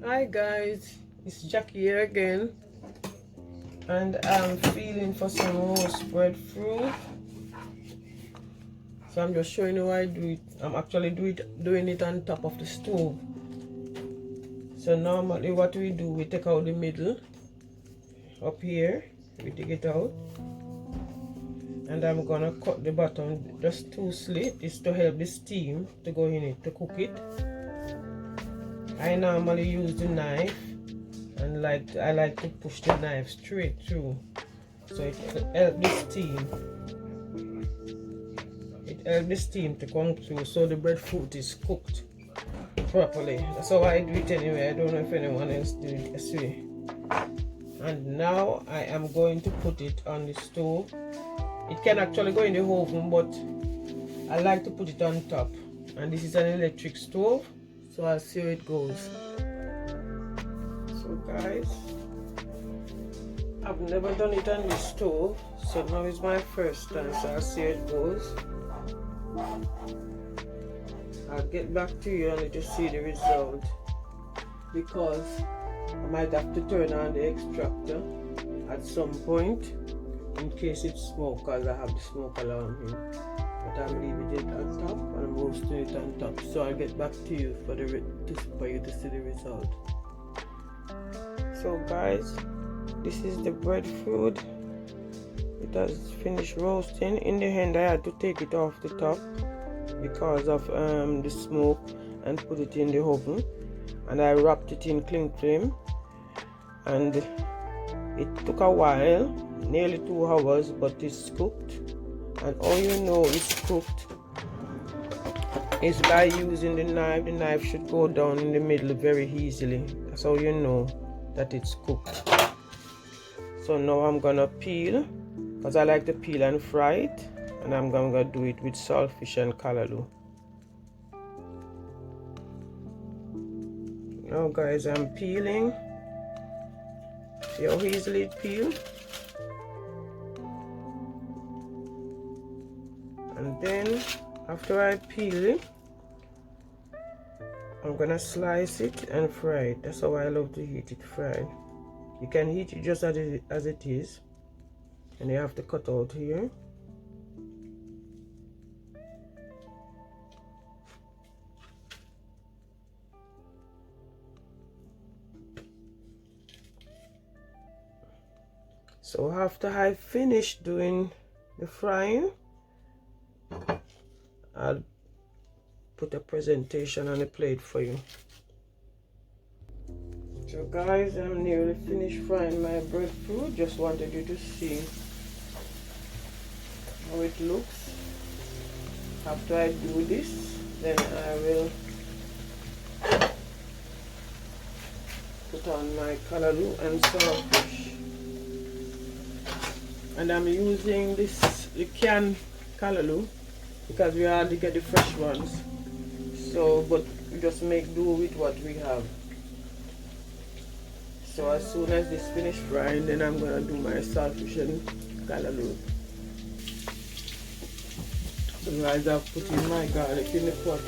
Hi guys, it's Jackie here again, and I'm feeling for some roast breadfruit. So I'm just showing you how I do it. I'm actually doing it on top of the stove. So normally what we do, we take out the middle up here, we take it out, and I'm gonna cut the bottom just 2 slits. It's to help the steam to go in it to cook it. I normally use the knife, and I like to push the knife straight through, so it helps the steam. It helps the steam to come through, so the breadfruit is cooked properly. That's how I do it anyway. I don't know if anyone else do it this way. And now I am going to put it on the stove. It can actually go in the oven, but I like to put it on top. And this is an electric stove, so I'll see how it goes. So guys, I've never done it on the stove, so now is my first time, so I'll see how it goes. I'll get back to you only to see the result, because I might have to turn on the extractor at some point in case it smokes, because I have the smoke alarm here. But I'm leaving it on top and I'm roasting it on top, so I'll get back to you for you to see the result. So guys, this is the breadfruit. It has finished roasting. In the end I had to take it off the top because of the smoke and put it in the oven, and I wrapped it in cling film, and it took a while, nearly 2 hours, but it's cooked. And all you know it's cooked is by using the knife. The knife should go down in the middle very easily. That's how you know that it's cooked. So now I'm gonna peel, because I like to peel and fry it, and I'm gonna do it with saltfish and calaloo. Now guys, I'm peeling. See how easily it peels? And then after I peel it, I'm gonna slice it and fry it. That's how I love to eat it fried. You can eat it just as it is, and you have to cut out here. So after I finish doing the frying, I'll put a presentation on the plate for you. So guys, I'm nearly finished frying my breadfruit. Just wanted you to see how it looks. After I do this, then I will put on my calaloo and saltfish. And I'm using the canned calaloo, because we hardly get the fresh ones. So, but we just make do with what we have. So as soon as this finish frying, then I'm gonna do my saltfish and calaloo. So guys, I've put in my garlic in the pot.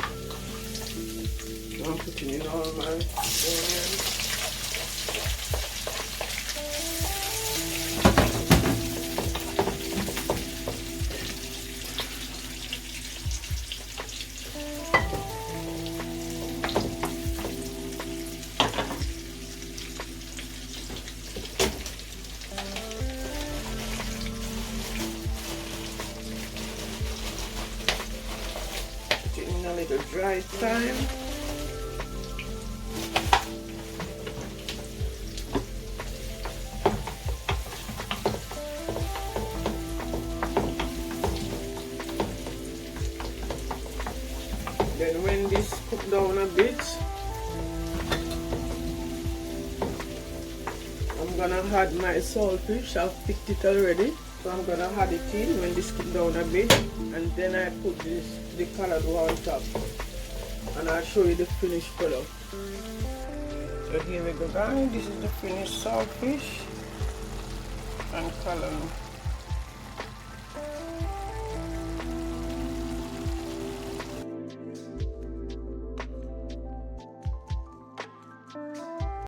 I'm putting in all my onions. A little dry thyme, then when this cook down a bit, I'm gonna add my saltfish. I've picked it already, so I'm gonna add it in when this cook down a bit, and then I put the calaloo on top, and I'll show you the finished product. So here we go guys, this is the finished saltfish and calaloo.